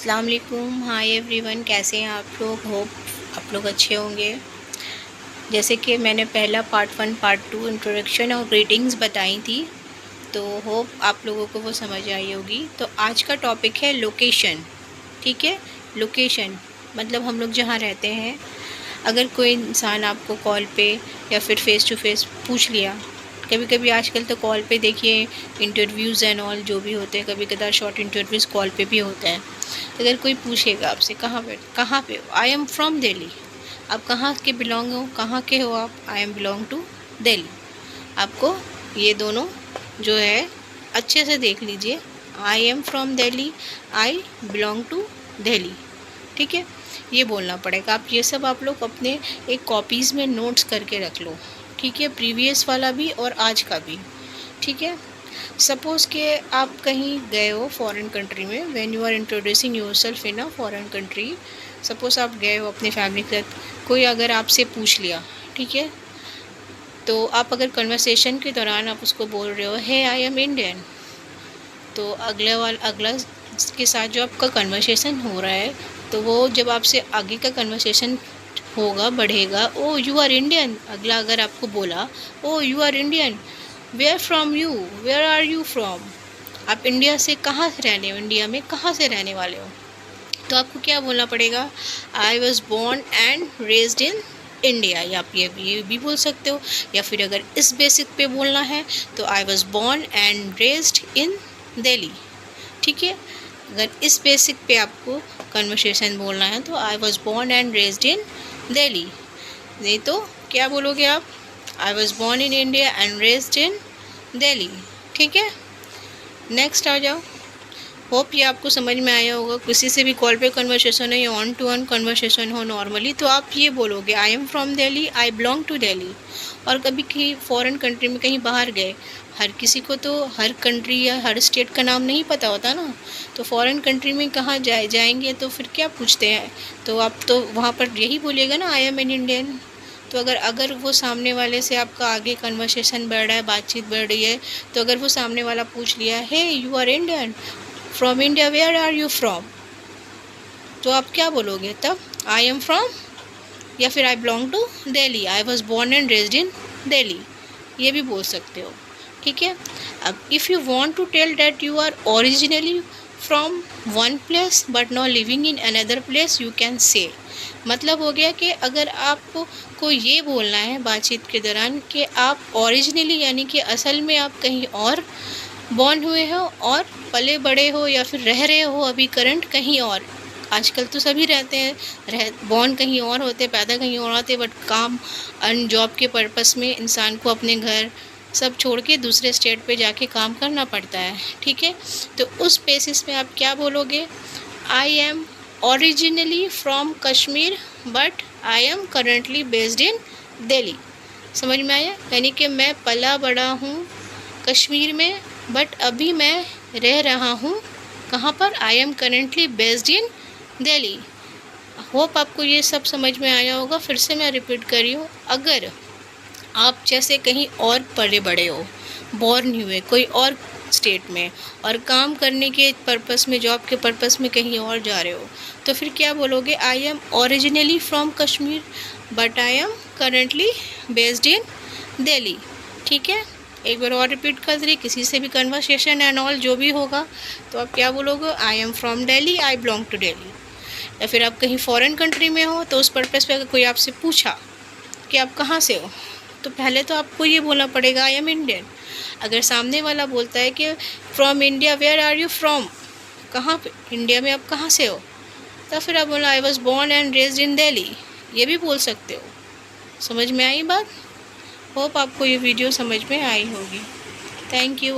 अस्सलाम वालेकुम, hi everyone, कैसे हैं आप लोग। होप आप लोग अच्छे होंगे। जैसे कि मैंने पहला पार्ट 1 पार्ट 2 इंट्रोडक्शन और ग्रीटिंग्स बताई थी, तो होप आप लोगों को वो समझ आई होगी। तो आज का टॉपिक है लोकेशन। ठीक है, लोकेशन मतलब हम लोग जहाँ रहते हैं। अगर कोई इंसान आपको कॉल पे या फिर फ़ेस टू फेस पूछ लिया, कभी कभी आजकल तो कॉल पे देखिए इंटरव्यूज़ एंड ऑल जो भी होते हैं, कभी कदार शॉर्ट इंटरव्यूज़ कॉल पे भी होते हैं। अगर कोई पूछेगा आपसे कहाँ पे हो, आई एम फ्रॉम दिल्ली। आप कहाँ के बिलोंग हो, कहाँ के हो आप, I am belong to Delhi. आपको ये दोनों जो है अच्छे से देख लीजिए, I am from Delhi, I belong to Delhi. ठीक है, ये बोलना पड़ेगा। आप लोग अपने एक कॉपीज़ में नोट्स करके रख लो। ठीक है, प्रीवियस वाला भी और आज का भी। ठीक है, सपोज़ कि आप कहीं गए हो फॉरेन कंट्री में, when you are introducing yourself in a foreign country. Suppose आप गए हो अपनी फैमिली के साथ, कोई अगर आपसे पूछ लिया, ठीक है, तो आप अगर कन्वर्सेशन के दौरान आप उसको बोल रहे हो हे आई एम इंडियन, तो अगला के साथ जो आपका कन्वर्सेशन हो रहा है, तो वो जब आपसे आगे का कन्वर्सेशन होगा, बढ़ेगा, ओ यू आर इंडियन। अगला अगर आपको बोला oh you are Indian, where from you, where are you from, आप इंडिया से कहाँ से रहने हो, इंडिया में कहाँ से रहने वाले हो, तो आपको क्या बोलना पड़ेगा, I was born and raised in India. या आप ये भी बोल सकते हो, या फिर अगर इस बेसिक पे बोलना है तो I was born and raised in Delhi. ठीक है, अगर इस बेसिक पे आपको कन्वर्सेशन बोलना है तो I was born and raised in Delhi. नहीं तो क्या बोलोगे आप, I was born in India and raised in Delhi. ठीक है, नेक्स्ट आ जाओ। होप ये आपको समझ में आया होगा। किसी से भी कॉल पे कन्वर्सेशन हो या ऑन टू ऑन कन्वर्सेशन हो नॉर्मली, तो आप ये बोलोगे I am from Delhi, I belong to Delhi. और कभी कहीं फॉरेन कंट्री में कहीं बाहर गए, हर किसी को तो हर कंट्री या हर स्टेट का नाम नहीं पता होता ना, तो फॉरेन कंट्री में कहाँ जाएंगे तो फिर क्या पूछते हैं, तो आप तो वहाँ पर यही बोलिएगा ना आई एम एन इंडियन। तो अगर वो सामने वाले से आपका आगे कन्वर्सेशन बढ़ रहा है, बातचीत बढ़ रही है, तो अगर वो सामने वाला पूछ लिया hey you are Indian, from India, where are you from, तो आप क्या बोलोगे तब, आई एम फ्रॉम, या फिर I belong to Delhi, I was born and raised in Delhi, ये भी बोल सकते हो। ठीक है, अब if you want to tell that you are originally from one place but not living in another place, you can say. मतलब हो गया कि अगर आपको ये बोलना है बातचीत के दौरान कि आप ओरिजिनली यानी कि असल में आप कहीं और बॉर्न हुए हो और पले बड़े हो, या फिर रह रहे हो अभी करंट कहीं और। आजकल तो सभी रहते हैं, बॉर्न कहीं और होते, पैदा कहीं और होते, बट काम एंड जॉब के पर्पस में इंसान को अपने घर सब छोड़ के दूसरे स्टेट पे जाके काम करना पड़ता है। ठीक है, तो उस बेसिस पे आप क्या बोलोगे, I M originally from Kashmir but I am currently based in Delhi. समझ में आया, यानी कि मैं पला बड़ा हूँ कश्मीर में, बट अभी मैं रह रहा हूँ कहाँ पर, I am currently based in Delhi. Hope आपको ये सब समझ में आया होगा। फिर से मैं रिपीट कर रही हूँ, अगर आप जैसे कहीं और पले बड़े हो, बॉर्न हुए कोई और स्टेट में, और काम करने के पर्पस में, जॉब के पर्पस में कहीं और जा रहे हो, तो फिर क्या बोलोगे, I M originally from Kashmir but I am currently based in Delhi. ठीक है, एक बार और रिपीट कर दे, किसी से भी कन्वर्सेशन एंड ऑल जो भी होगा, तो आप क्या बोलोगे, I am from Delhi, I belong to Delhi. या फिर आप कहीं फॉरेन कंट्री में हो, तो उस पर्पज़ पे अगर कोई आपसे पूछा कि आप कहाँ से हो, तो पहले तो आपको ये बोलना पड़ेगा आई एम इंडियन। अगर सामने वाला बोलता है कि from India, where are you from, कहाँ पे इंडिया में आप कहाँ से हो, तो फिर आप बोला I was born and raised in Delhi, ये भी बोल सकते हो। समझ में आई बात। होप आपको ये वीडियो समझ में आई होगी। Thank you.